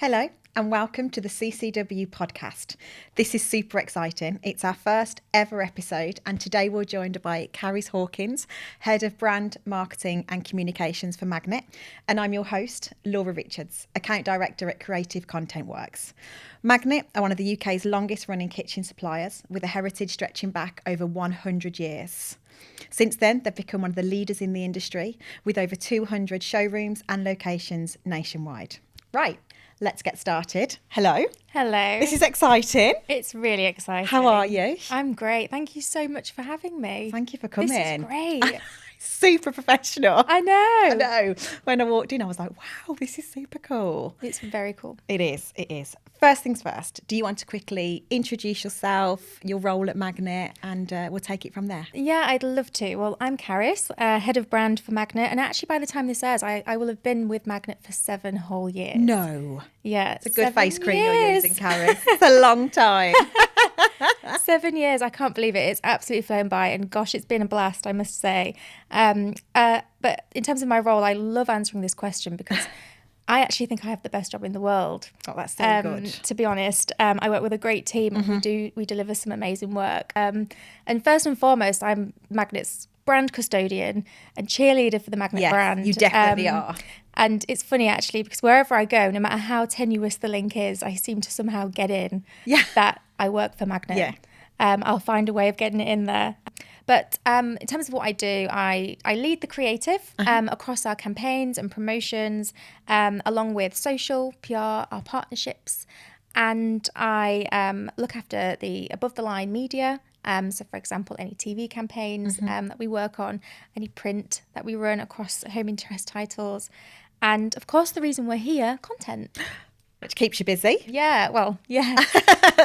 Hello and welcome to the CCW podcast. This is super exciting. It's our first ever episode and today we're joined by Charis Hawkins, Head of Brand, Marketing and Communications for Magnet. And I'm your host, Laura Richards, Account Director at Creative Content Works. Magnet are one of the UK's longest running kitchen suppliers with a heritage stretching back over 100 years. Since then, they've become one of the leaders in the industry with over 200 showrooms and locations nationwide. Right. Let's get started. Hello. Hello. This is exciting. It's really exciting. How are you? I'm great. Thank you so much for having me. Thank you for coming. This is great. Super professional. I know. I know. When I walked in, I was like, wow, this is super cool. It's very cool. It is. It is. First things first, do you want to quickly introduce yourself, your role at Magnet, and we'll take it from there? Yeah, I'd love to. Well, I'm Charis, Head of Brand for Magnet. And actually, by the time this airs, I will have been with Magnet for 7 whole years. No. Yeah. It's a good face cream you're using, Charis. It's a long time. 7 years. I can't believe it. It's absolutely flown by. And gosh, it's been a blast, I must say. But in terms of my role, I love answering this question because I actually think I have the best job in the world. Oh, that's so good. To be honest, I work with a great team and we deliver some amazing work. And first and foremost, I'm Magnet's brand custodian and cheerleader for the Magnet brand. You definitely are. And it's funny actually because wherever I go, no matter how tenuous the link is, I seem to somehow get in that I work for Magnet. Yeah. I'll find a way of getting it in there. But in terms of what I do, I lead the creative across our campaigns and promotions, along with social, PR, our partnerships. And I look after the above-the-line media. So, for example, any TV campaigns that we work on, any print that we run across home interest titles. And, of course, the reason we're here, content. Which keeps you busy. Yeah, well, yeah.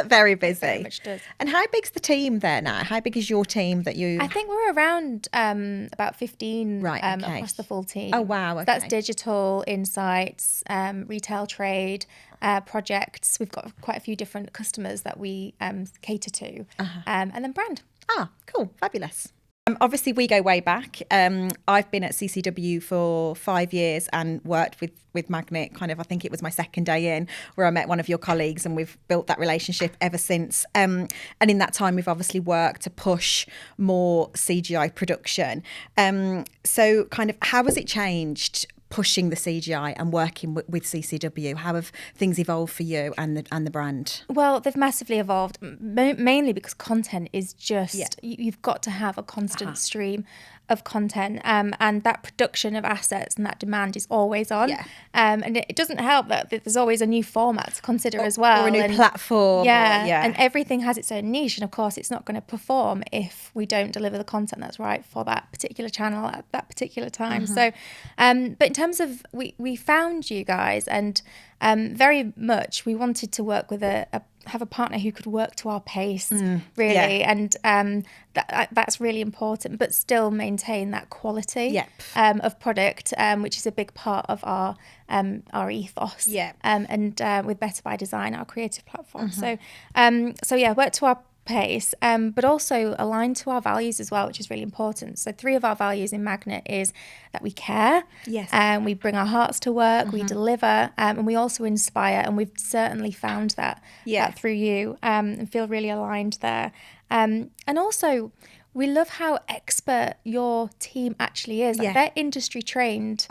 Very busy. Very much does. And how big's the team there now? How big is your team that you... I think we're around about 15 across the full team. Oh, wow. Okay. So that's digital, insights, retail trade, projects. We've got quite a few different customers that we cater to. And then brand. Ah, cool. Fabulous. Obviously, we go way back. I've been at CCW for 5 years and worked with Magnet kind of, I think it was my second day in, where I met one of your colleagues and we've built that relationship ever since. And in that time, we've obviously worked to push more CGI production. So kind of how has it changed pushing the CGI and working with CCW? How have things evolved for you and the brand? Well, they've massively evolved, mainly because content is just, you've got to have a constant stream of content, and that production of assets and that demand is always on. And it doesn't help that there's always a new format to consider as well. Or a new platform. And everything has its own niche. And of course, it's not going to perform if we don't deliver the content that's right for that particular channel at that particular time. So, but in terms of, we found you guys and very much we wanted to work with have a partner who could work to our pace, really. And that's really important, but still maintain that quality of product, which is a big part of our ethos. And with Better by Design, our creative platform. So work to our pace, but also aligned to our values as well, which is really important. So 3 of our values in Magnet is that we care, we bring our hearts to work, we deliver, and we also inspire, and we've certainly found that through you, and feel really aligned there. And also we love how expert your team actually is. Like they're industry trained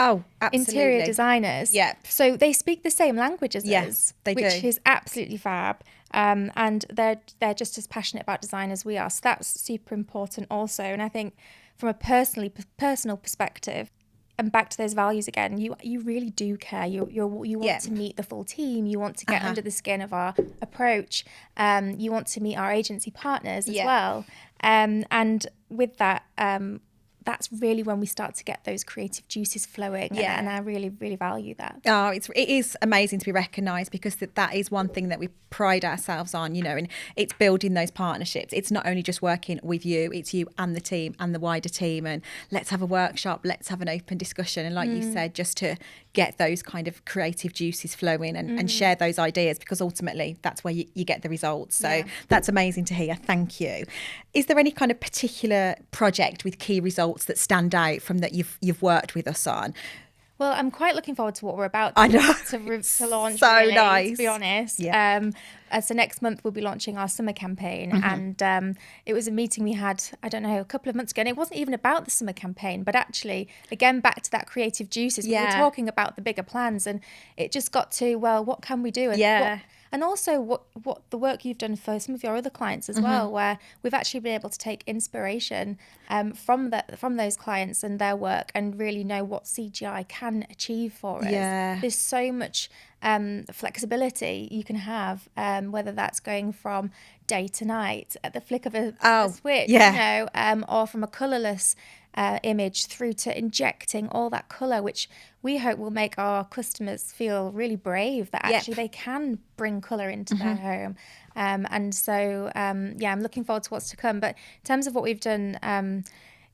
interior designers. So they speak the same language as us, which is absolutely fab. And they're just as passionate about design as we are. So that's super important also. And I think from a personal perspective, and back to those values again, you really do care. You want to meet the full team. You want to get under the skin of our approach. You want to meet our agency partners as well. And with that, that's really when we start to get those creative juices flowing. And I really, really value that. Oh, it is amazing to be recognised because that is one thing that we pride ourselves on, and it's building those partnerships. It's not only just working with you, it's you and the team and the wider team, and let's have a workshop, let's have an open discussion, and like you said, just to get those kind of creative juices flowing and share those ideas, because ultimately that's where you get the results. So that's amazing to hear. Thank you. Is there any kind of particular project with key results that stand out from that you've worked with us on? Well, I'm quite looking forward to what we're about I know. to launch. So really, nice. to be honest. Yeah. So next month we'll be launching our summer campaign, Mm-hmm. and it was a meeting we had, I don't know, a couple of months ago, and it wasn't even about the summer campaign, but actually, again, back to that creative juices. We were Yeah. talking about the bigger plans, and it just got to, well, what can we do? And Yeah. and also what the work you've done for some of your other clients as well, where we've actually been able to take inspiration from those clients and their work, and really know what CGI can achieve for us. Yeah. There's so much flexibility you can have, whether that's going from day to night at the flick of a switch, yeah. or from a colourless image through to injecting all that colour, which we hope will make our customers feel really brave that actually they can bring colour into their home. And so, I'm looking forward to what's to come. But in terms of what we've done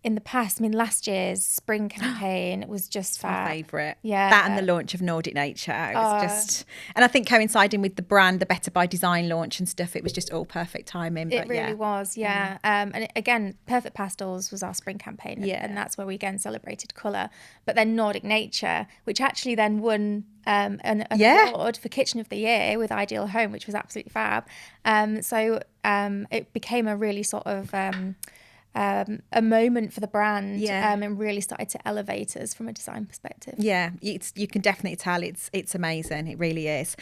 in the past, I mean, last year's spring campaign was just fab. My favourite. Yeah. That and the launch of Nordic Nature. It was just, and I think coinciding with the brand, the Better by Design launch and stuff, it was just all perfect timing. It really was, yeah. And again, Perfect Pastels was our spring campaign, and that's where we again celebrated colour. But then Nordic Nature, which actually then won an award for Kitchen of the Year with Ideal Home, which was absolutely fab. So it became a really sort of a moment for the brand, and really started to elevate us from a design perspective. Yeah, you can definitely tell it's amazing. It really is.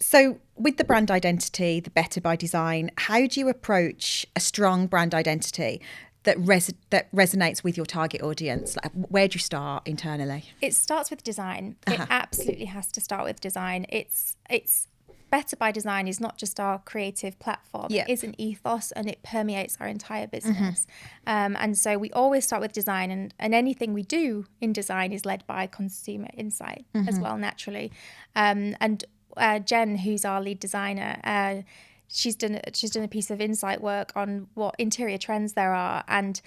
So with the brand identity, the Better by Design, how do you approach a strong brand identity that resonates with your target audience? Like, where do you start internally? It starts with design. It absolutely has to start with design. It's Better by Design is not just our creative platform. It is an ethos, and it permeates our entire business. And so we always start with design, and anything we do in design is led by consumer insight as well, naturally. And Jen, who's our lead designer, she's done a piece of insight work on what interior trends there are. And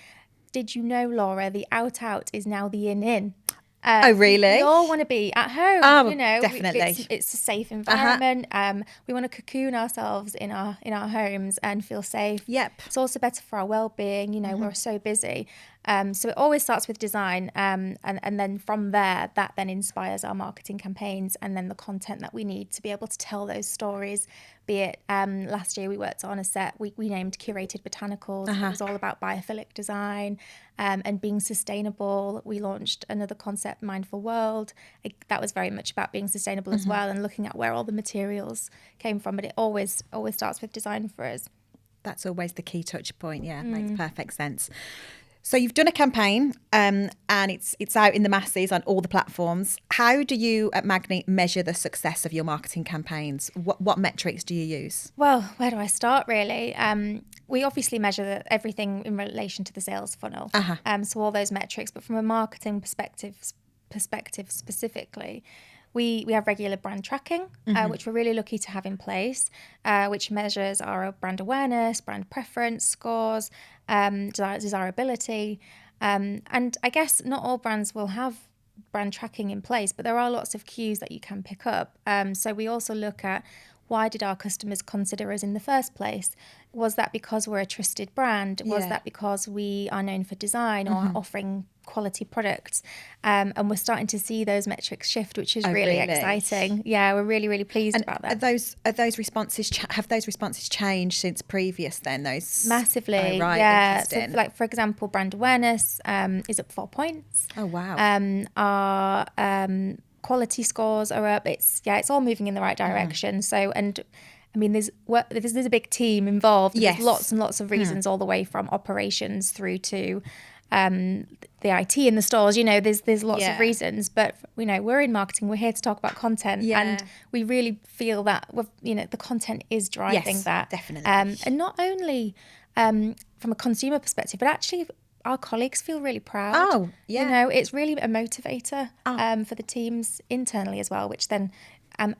did you know, Laura, the out is now the in? Oh, really? We all want to be at home. Oh, definitely. It's a safe environment. We want to cocoon ourselves in our homes and feel safe. Yep. It's also better for our well-being. We're so busy. So it always starts with design, and then from there, that then inspires our marketing campaigns, and then the content that we need to be able to tell those stories. Be it last year we worked on a set we named Curated Botanicals. It was all about biophilic design and being sustainable. We launched another concept, Mindful World. That was very much about being sustainable as well, and looking at where all the materials came from. But it always starts with design for us. That's always the key touch point. Yeah, makes perfect sense. So you've done a campaign, and it's out in the masses on all the platforms. How do you at Magni measure the success of your marketing campaigns? What metrics do you use? Well, where do I start, really? We obviously measure everything in relation to the sales funnel, so all those metrics. But from a marketing perspective specifically, we have regular brand tracking, which we're really lucky to have in place, which measures our brand awareness, brand preference scores, desirability. And I guess not all brands will have brand tracking in place, but there are lots of cues that you can pick up. So we also look at, why did our customers consider us in the first place? Was that because we're a trusted brand? Was that because we are known for design or offering quality products? And we're starting to see those metrics shift, which is really exciting. Yeah, we're really, really pleased about that. Are those responses have those responses changed since previous then? Those massively, right, yeah. So, like, for example, brand awareness is up 4 points. Oh wow. Our quality scores are up. It's all moving in the right direction. So, and I mean, there's a big team involved. Yes. There's lots and lots of reasons, all the way from operations through to the IT in the stores. There's lots of reasons, but we're in marketing. We're here to talk about content, and we really feel that the content is driving that definitely. And not only from a consumer perspective, but actually our colleagues feel really proud. Oh, yeah. It's really a motivator for the teams internally as well, which then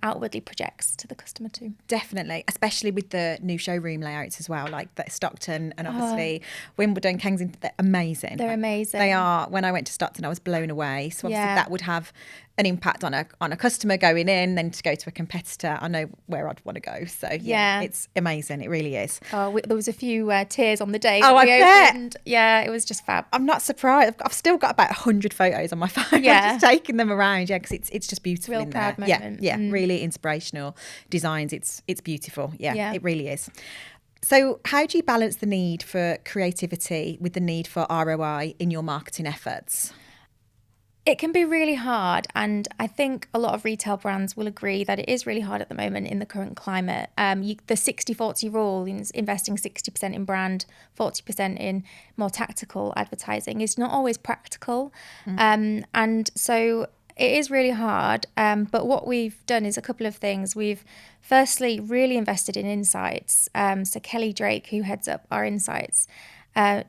outwardly projects to the customer too. Definitely, especially with the new showroom layouts as well, like the Stockton and obviously Wimbledon, Kensington. They're amazing. They're amazing. They are. When I went to Stockton, I was blown away. So obviously that would have an impact on a customer going in, then to go to a competitor, I know where I'd want to go. So yeah, it's amazing. It really is. Oh, there was a few tears on the day that we opened. Yeah, it was just fab. I'm not surprised. I've still got about 100 photos on my phone. Yeah. I'm just taking them around. Yeah, because it's just beautiful. Real in proud there. moment. Yeah, really inspirational designs. It's beautiful. Yeah, it really is. So how do you balance the need for creativity with the need for ROI in your marketing efforts? It can be really hard, and I think a lot of retail brands will agree that it is really hard at the moment in the current climate. The 60-40 rule, investing 60% in brand, 40% in more tactical advertising, is not always practical. And so it is really hard, but what we've done is a couple of things. We've firstly really invested in insights. So Kelly Drake, who heads up our insights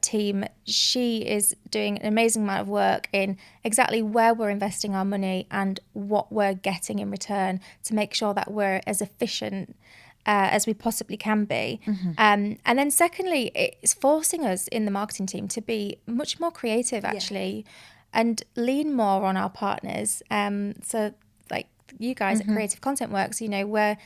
team, she is doing an amazing amount of work in exactly where we're investing our money and what we're getting in return to make sure that we're as efficient as we possibly can be. And then secondly, it's forcing us in the marketing team to be much more creative actually, and lean more on our partners. So like you guys at Creative Content Works, where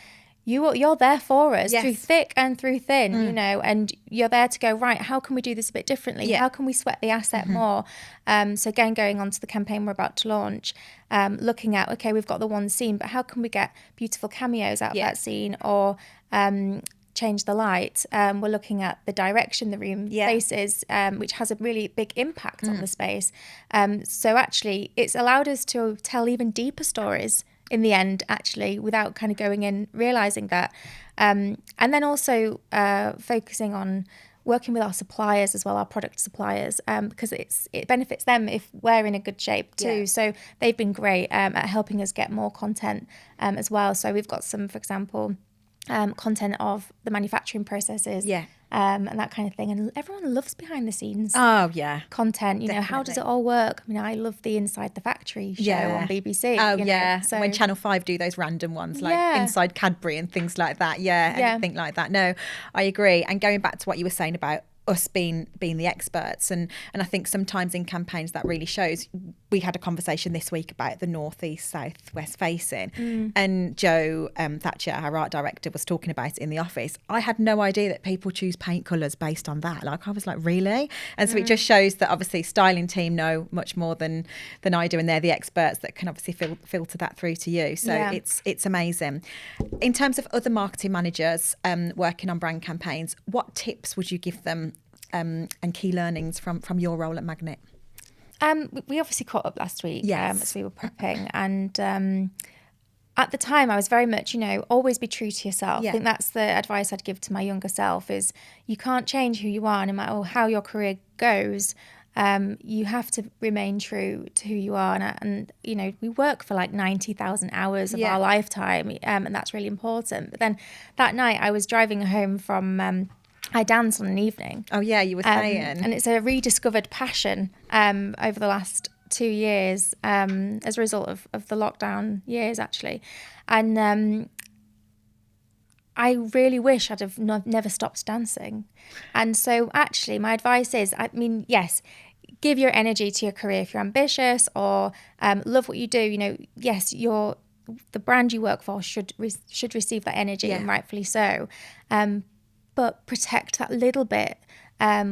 you're there for us through thick and through thin, and you're there to go, right, how can we do this a bit differently? How can we sweat the asset more? So again, going on to the campaign we're about to launch, looking at, okay, we've got the one scene, but how can we get beautiful cameos out of that scene, or change the light? We're looking at the direction the room faces, which has a really big impact on the space. So actually, it's allowed us to tell even deeper stories in the end, actually, without kind of going in realizing that. And then also focusing on working with our suppliers as well, our product suppliers, because it benefits them if we're in a good shape too. So they've been great at helping us get more content as well. So we've got some, for example, content of the manufacturing processes. And that kind of thing. And everyone loves behind the scenes content. Definitely. How does it all work? I mean, I love the Inside the Factory show on BBC. So when Channel 5 do those random ones, like Inside Cadbury and things like that. Anything like that. No, I agree. And going back to what you were saying about us being the experts, and I think sometimes in campaigns that really shows. We had a conversation this week about the north, east, south, west facing, and Joe Thatcher, our art director, was talking about it in the office. I had no idea that people choose paint colours based on that. Like, I was like, really? And so it just shows that obviously styling team know much more than I do, and they're the experts that can obviously filter that through to you. So it's amazing. In terms of other marketing managers working on brand campaigns, what tips would you give them and key learnings from your role at Magnet? We obviously caught up last week as we were prepping, and at the time I was very much, always be true to yourself. I think that's the advice I'd give to my younger self, is you can't change who you are no matter how your career goes. You have to remain true to who you are, and we work for like 90,000 hours of our lifetime, and that's really important. But then that night I was driving home from I dance on an evening. Oh yeah, you were saying. And it's a rediscovered passion over the last 2 years as a result of the lockdown years, actually. And I really wish I'd have never stopped dancing. And so actually my advice is, yes, give your energy to your career if you're ambitious or love what you do. Yes, the brand you work for should receive that energy, and rightfully so. But protect that little bit,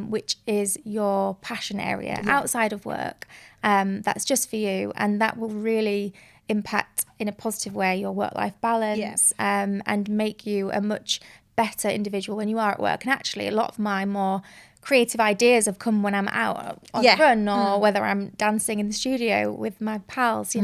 which is your passion area outside of work. That's just for you, and that will really impact in a positive way your work-life balance, and make you a much better individual when you are at work. And actually, a lot of my more creative ideas have come when I'm out on the run, or whether I'm dancing in the studio with my pals.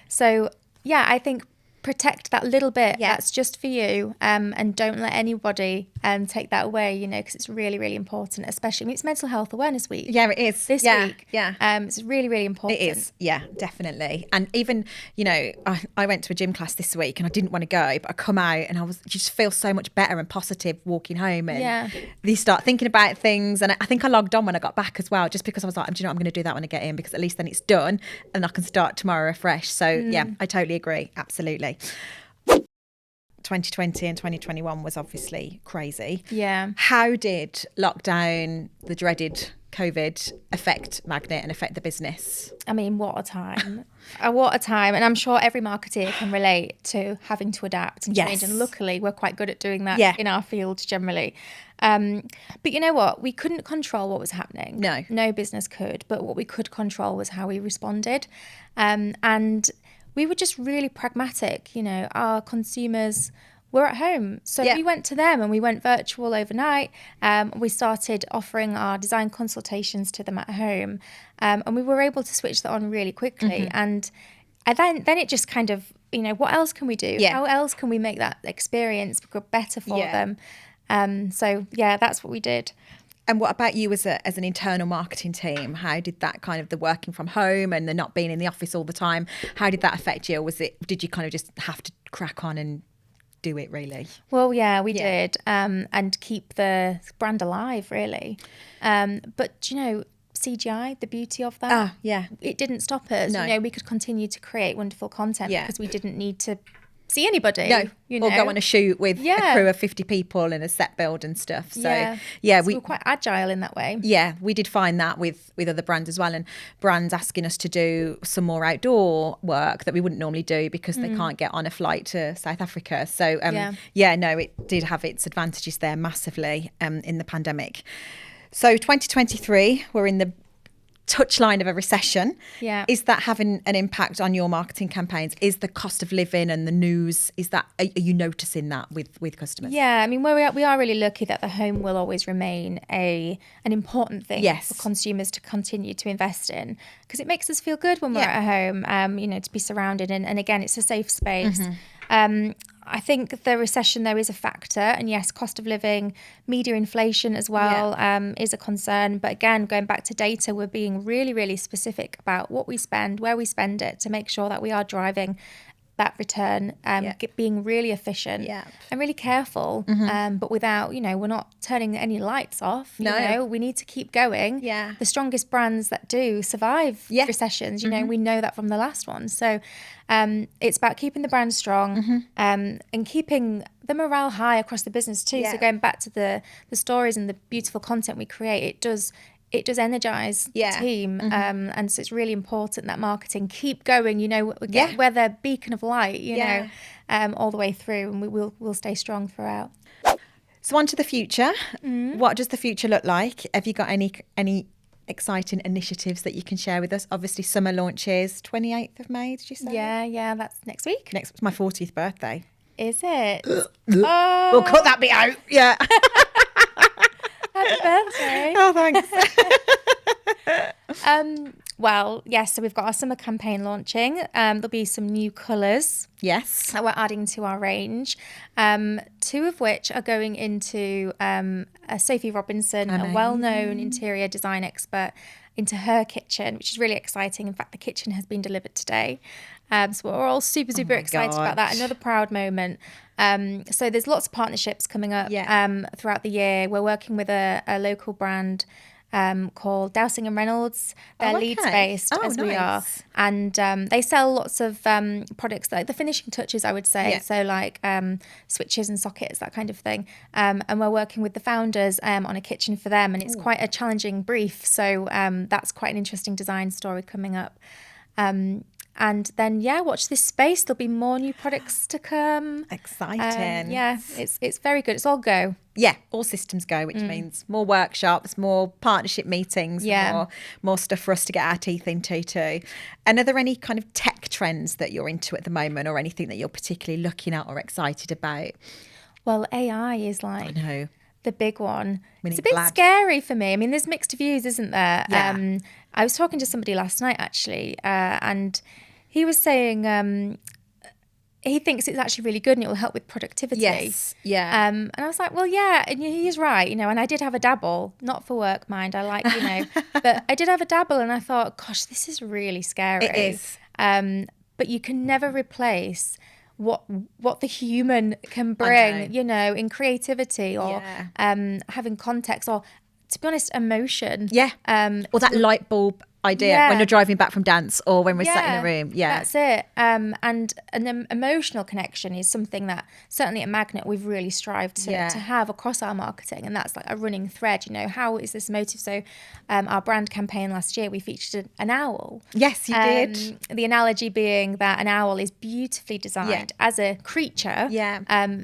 So I think protect that little bit that's just for you, and don't let anybody take that away, because it's really, really important, especially, it's Mental Health Awareness Week. It is. This week. It's really, really important. It is. Yeah, definitely. And even, I went to a gym class this week and I didn't want to go, but I come out and you just feel so much better and positive walking home, and you start thinking about things. And I think I logged on when I got back as well, just because I was like, I'm going to do that when I get in, because at least then it's done and I can start tomorrow fresh. So I totally agree. Absolutely. 2020 and 2021 was obviously crazy. Yeah. How did lockdown, the dreaded COVID affect Magnet and affect the business? I mean, what a time. What a time. And I'm sure every marketer can relate to having to adapt and change. And luckily, we're quite good at doing that in our field generally. But you know what? We couldn't control what was happening. No business could. But what we could control was how we responded. And we were just really pragmatic. You know, our consumers were at home. So we went to them and we went virtual overnight. We started offering our design consultations to them at home. And we were able to switch that on really quickly. And then it just kind of, you know, what else can we do? How else can we make that experience better for them? So that's what we did. And what about you as an internal marketing team? How did that kind of the working from home and the not being in the office all the time, how did that affect you? Or did you kind of just have to crack on and do it really? Well, yeah, we did, and keep the brand alive, really. But you know, CGI, the beauty of that, it didn't stop us. No. You know, we could continue to create wonderful content because we didn't need to see anybody. No, you know? Or go on a shoot with a crew of 50 people and a set build and stuff. So we were quite agile in that way. Yeah, we did find that with other brands as well, and brands asking us to do some more outdoor work that we wouldn't normally do because they can't get on a flight to South Africa. So it did have its advantages there massively in the pandemic. So 2023, we're in the touchline of a recession. Is that having an impact on your marketing campaigns? Is the cost of living and the news, are you noticing that with customers? I mean, we are really lucky that the home will always remain an important thing for consumers to continue to invest in, because it makes us feel good when we're at home, you know, to be surrounded, and again, it's a safe space. I think the recession there is a factor, and yes, cost of living, media inflation as well is a concern. But again, going back to data, we're being really, really specific about what we spend, where we spend it, to make sure that we are driving that return, being really efficient and really careful, but without, you know, we're not turning any lights off. You know, we need to keep going. The strongest brands that do survive recessions, you know, we know that from the last one. So it's about keeping the brand strong and keeping the morale high across the business too. So going back to the stories and the beautiful content we create, it does energize the team. And so it's really important that marketing keep going, you know, we're the beacon of light, you know, all the way through, and we'll stay strong throughout. So on to the future. What does the future look like? Have you got any exciting initiatives that you can share with us? Obviously, summer launches, 28th of May, did you say? Yeah, that's next week. It's my 40th birthday. Is it? We'll cut that bit out. Yeah. Happy birthday. Oh, thanks. Well, yes, so we've got our summer campaign launching. There'll be some new colours. Yes. That we're adding to our range. Two of which are going into Sophie Robinson, a well-known interior design expert, into her kitchen, which is really exciting. In fact, the kitchen has been delivered today. So we're all super excited about that. Another proud moment. So there's lots of partnerships coming up throughout the year. We're working with a local brand called Dowsing and Reynolds. They're Leeds-based, as we are. And they sell lots of products, like the finishing touches, I would say. So like switches and sockets, that kind of thing. And we're working with the founders on a kitchen for them. And it's quite a challenging brief. So that's quite an interesting design story coming up. And then, watch this space. There'll be more new products to come. Exciting. It's very good. It's all go. Yeah, all systems go, which means more workshops, more partnership meetings, more stuff for us to get our teeth into too. And are there any kind of tech trends that you're into at the moment, or anything that you're particularly looking at or excited about? Well, AI is like... I know. The big one. It's a bit scary for me. I mean, there's mixed views, isn't there? Yeah. I was talking to somebody last night, actually, and he was saying he thinks it's actually really good and it will help with productivity. Yes, yeah. And I was like, well, yeah, and he's right, you know, and I did have a dabble, not for work, mind, I like, you know, but I did have a dabble, and I thought, gosh, this is really scary. It is. But you can never replace what the human can bring, you know, in creativity or having context, or, to be honest, emotion. Yeah. Or that light bulb idea when you're driving back from dance or when we're sat in a room. Yeah, that's it. And an emotional connection is something that certainly at Magnet we've really strived to have across our marketing, and that's like a running thread. You know, how is this motive? So our brand campaign last year, we featured an owl. Yes, you did. The analogy being that an owl is beautifully designed as a creature,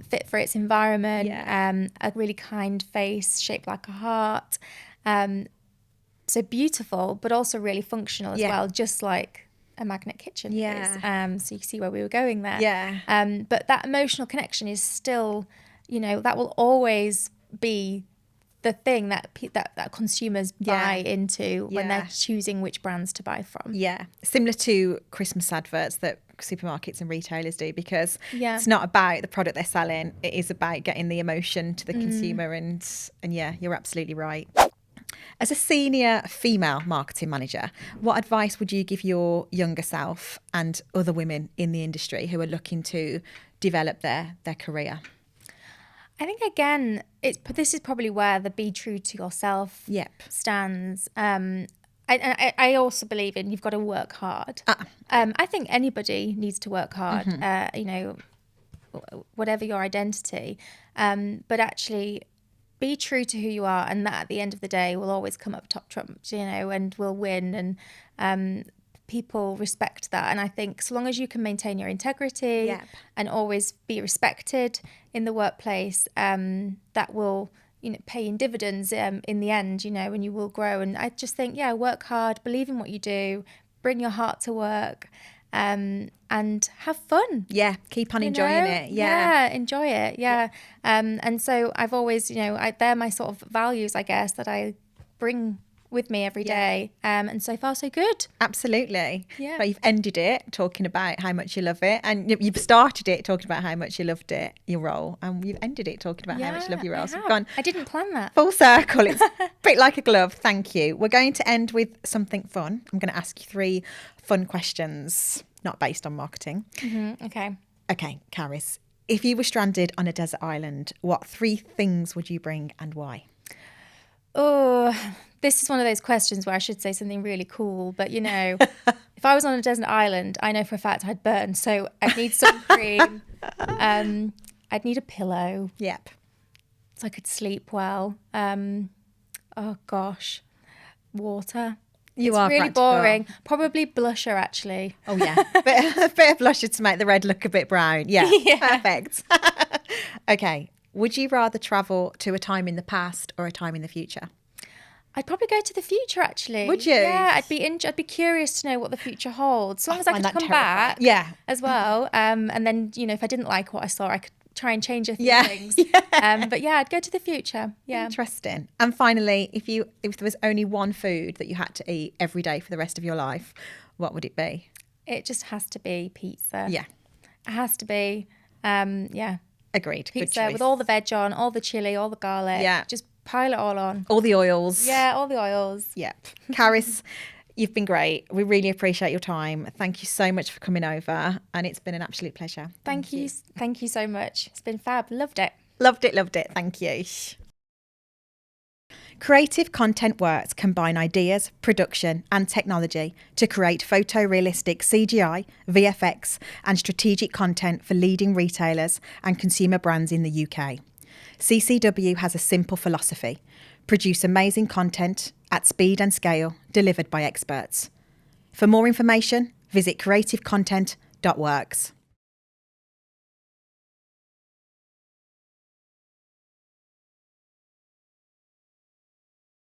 fit for its environment, a really kind face shaped like a heart. So beautiful, but also really functional as well, just like a Magnet kitchen is. So you see where we were going there. Yeah. But that emotional connection is still, you know, that will always be the thing that consumers buy into when they're choosing which brands to buy from. Yeah. Similar to Christmas adverts that supermarkets and retailers do, because it's not about the product they're selling. It is about getting the emotion to the consumer. And yeah, you're absolutely right. As a senior female marketing manager, what advice would you give your younger self and other women in the industry who are looking to develop their career? I think, again, this is probably where the be true to yourself stands. I also believe in you've got to work hard. I think anybody needs to work hard, you know, whatever your identity. But actually, be true to who you are, and that at the end of the day will always come up top trumps, you know, and will win. And people respect that. And I think so long as you can maintain your integrity and always be respected in the workplace, that will, you know, pay in dividends in the end, you know, and you will grow. And I just think, work hard, believe in what you do, bring your heart to work, and have fun. Yeah, keep on enjoying it. Enjoy it. And so I've always, you know, they're my sort of values, I guess, that I bring with me every day. And so far, so good. Absolutely. Yeah. But you've ended it talking about how much you love it, and you've started it talking about how much you loved it, your role, and you've ended it talking about how much you love your role. So we've gone, I didn't plan that. Full circle. It's a bit like a glove. Thank you. We're going to end with something fun. I'm going to ask you 3 fun questions, not based on marketing. Okay, Charis, if you were stranded on a desert island, what 3 things would you bring and why? Oh, this is one of those questions where I should say something really cool, but you know, if I was on a desert island, I know for a fact I'd burn. So I'd need some cream. I'd need a pillow. Yep. So I could sleep well. Oh gosh, water. It's really practical. Boring. Probably blusher, actually. Oh yeah, a bit of blusher to make the red look a bit brown. Yeah. Perfect. Okay. Would you rather travel to a time in the past or a time in the future? I'd probably go to the future, actually. Would you? Yeah, I'd be curious to know what the future holds. As long as I could come back as well. And then, you know, if I didn't like what I saw, I could try and change a few things. But yeah, I'd go to the future. Yeah. Interesting. And finally, if there was only one food that you had to eat every day for the rest of your life, what would it be? It just has to be pizza. Yeah. It has to be. Agreed. Pizza with all the veg on, all the chili, all the garlic. Yeah. Just pile it all on. All the oils. Yeah, all the oils. Yep. Charis, you've been great. We really appreciate your time. Thank you so much for coming over, and it's been an absolute pleasure. Thank you. Thank you so much. It's been fab. Loved it. Loved it. Thank you. Creative Content Works combine ideas, production and technology to create photorealistic CGI, VFX and strategic content for leading retailers and consumer brands in the UK. CCW has a simple philosophy: produce amazing content at speed and scale, delivered by experts. For more information, visit creativecontent.works.